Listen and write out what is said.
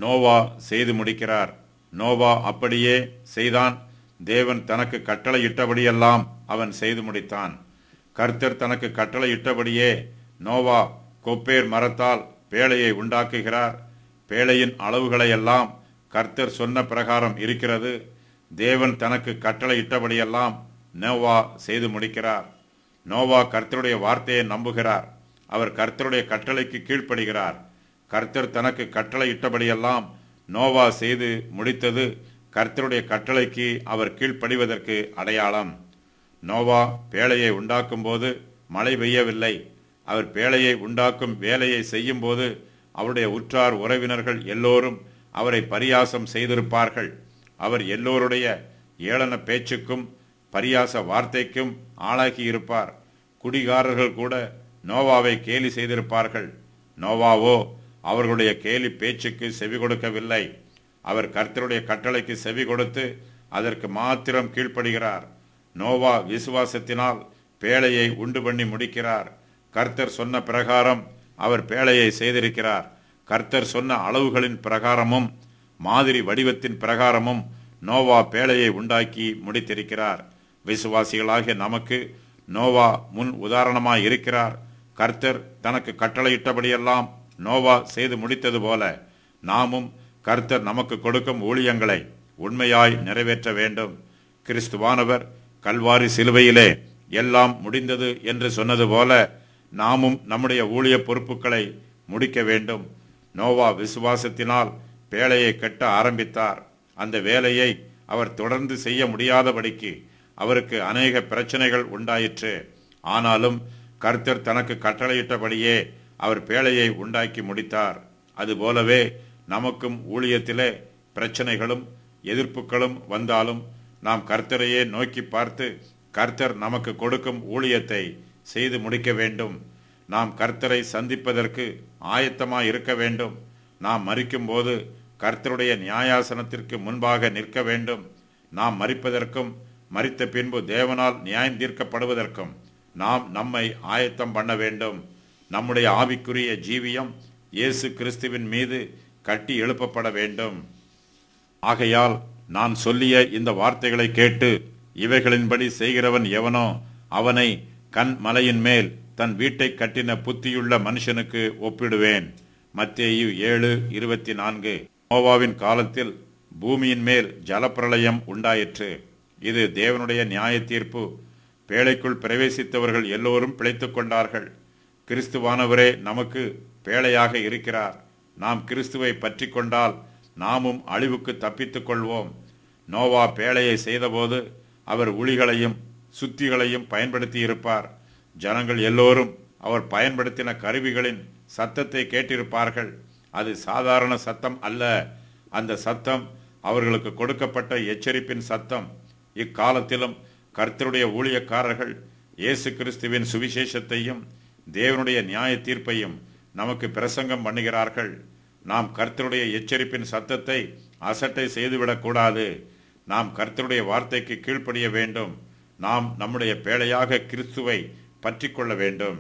நோவா செய்து முடிக்கிறார். நோவா அப்படியே செய்தான். தேவன் தனக்கு கட்டளையிட்டபடியெல்லாம் அவன் செய்து முடித்தான். கர்த்தர் தனக்கு கட்டளையிட்டபடியே நோவா கொப்பேர் மரத்தால் பேழையை உண்டாக்குகிறார். பேழையின் அளவுகளையெல்லாம் கர்த்தர் சொன்ன பிரகாரம் இருக்கிறது. தேவன் தனக்கு கட்டளையிட்டபடியெல்லாம் நோவா செய்து முடிக்கிறார். நோவா கர்த்தருடைய வார்த்தையை நம்புகிறார். அவர் கர்த்தருடைய கட்டளைக்கு கீழ்ப்படுகிறார். கர்த்தர் தனக்கு கட்டளையிட்டபடியெல்லாம் நோவா செய்து முடித்தது கர்த்தருடைய கட்டளைக்கு அவர் கீழ்ப்படிவதற்கு அடையாளம். நோவா பேழையை உண்டாக்கும் போது மழை பெய்யவில்லை. அவர் பேழையை உண்டாக்கும் வேலையை செய்யும் போது அவருடைய உற்றார் உறவினர்கள் எல்லோரும் அவரை பரியாசம் செய்திருப்பார்கள். அவர் எல்லோருடைய ஏளன பேச்சுக்கும் பரியாச வார்த்தைக்கும் ஆளாகி இருப்பார். குடிகாரர்கள் கூட நோவாவை கேலி செய்திருப்பார்கள். நோவாவோ அவர்களுடைய கேலி பேச்சுக்கு செவி கொடுக்கவில்லை. அவர் கர்த்தருடைய கட்டளைக்கு செவி கொடுத்து அதற்கு மாத்திரம் கீழ்ப்படுகிறார். நோவா விசுவாசத்தினால் பேழையை உண்டு பண்ணி முடிக்கிறார். கர்த்தர் சொன்ன பிரகாரம் அவர் பேழையை செய்திருக்கிறார். கர்த்தர் சொன்ன அளவுகளின் பிரகாரமும் மாதிரி வடிவத்தின் பிரகாரமும் நோவா பேழையை உண்டாக்கி முடித்திருக்கிறார். விசுவாசிகளாகிய நமக்கு நோவா முன் உதாரணமாய் இருக்கிறார். கர்த்தர் தனக்கு கட்டளையிட்டபடியெல்லாம் நோவா செய்து முடித்தது போல நாமும் கர்த்தர் நமக்கு கொடுக்கும் ஊழியங்களை உண்மையாய் நிறைவேற்ற வேண்டும். கிறிஸ்துவானவர் கல்வாரி சிலுவையிலே எல்லாம் முடிந்தது என்று சொன்னது போல நாமும் நம்முடைய ஊழிய பொறுப்புகளை முடிக்க வேண்டும். நோவா விசுவாசத்தினால் பேழையை கட்ட ஆரம்பித்தார். அந்த வேலையை அவர் தொடர்ந்து செய்ய முடியாதபடிக்கு அவருக்கு அநேக பிரச்சனைகள் உண்டாயிற்று. ஆனாலும் கர்த்தர் தனக்கு கட்டளையிட்டபடியே அவர் பேழையை உண்டாக்கி முடித்தார். அதுபோலவே நமக்கும் ஊழியத்திலே பிரச்சனைகளும் எதிர்ப்புகளும் வந்தாலும் நாம் கர்த்தரையே நோக்கி பார்த்து கர்த்தர் நமக்கு கொடுக்கும் ஊழியத்தை செய்து முடிக்க வேண்டும். நாம் கர்த்தரை சந்திப்பதற்கு ஆயத்தமாய் இருக்க வேண்டும். நாம் மரிக்கும் போது கர்த்தருடைய நியாயாசனத்திற்கு முன்பாக நிற்க வேண்டும். நாம் மரிப்பதற்கும் மரித்த பின்பு தேவனால் நியாயம் தீர்க்கப்படுவதற்கும் நாம் நம்மை ஆயத்தம் பண்ண வேண்டும். நம்முடைய ஆவிக்குரிய ஜீவியம் இயேசு கிறிஸ்துவின் மீது கட்டி எழுப்பப்பட வேண்டும். ஆகையால் நான் சொல்லிய இந்த வார்த்தைகளை கேட்டு இவைகளின்படி செய்கிறவன் எவனோ அவனை கண் மலையின் மேல் தன் வீட்டை கட்டின புத்தியுள்ள மனுஷனுக்கு ஒப்பிடுவேன். மத்தேயு 7:24. நோவாவின் காலத்தில் பூமியின் மேல் ஜலப்பிரளயம் உண்டாயிற்று. இது தேவனுடைய நியாய தீர்ப்பு. பேழைக்குள் பிரவேசித்தவர்கள் எல்லோரும் பிழைத்துக் கொண்டார்கள். கிறிஸ்துவானவரே நமக்கு பேழையாக இருக்கிறார். நாம் கிறிஸ்துவை பற்றி கொண்டால் நாமும் அழிவுக்கு தப்பித்துக் கொள்வோம். நோவா பேழையை செய்தபோது அவர் உளிகளையும் சுத்திகளையும் பயன்படுத்தி இருப்பார். ஜனங்கள் எல்லோரும் அவர் பயன்படுத்தின கருவிகளின் சத்தத்தை கேட்டிருப்பார்கள். அது சாதாரண சத்தம் அல்ல. அந்த சத்தம் அவர்களுக்கு கொடுக்கப்பட்ட எச்சரிப்பின் சத்தம். இக்காலத்திலும் கர்த்தருடைய ஊழியக்காரர்கள் இயேசு கிறிஸ்துவின் சுவிசேஷத்தையும் தேவனுடைய நியாய தீர்ப்பையும் நமக்கு பிரசங்கம் பண்ணுகிறார்கள். நாம் கர்த்தருடைய எச்சரிப்பின் சத்தத்தை அசட்டை செய்துவிடக்கூடாது. நாம் கர்த்தருடைய வார்த்தைக்கு கீழ்ப்படிய வேண்டும். நாம் நம்முடைய பேழையாக கிறிஸ்துவை பற்றி கொள்ள வேண்டும்.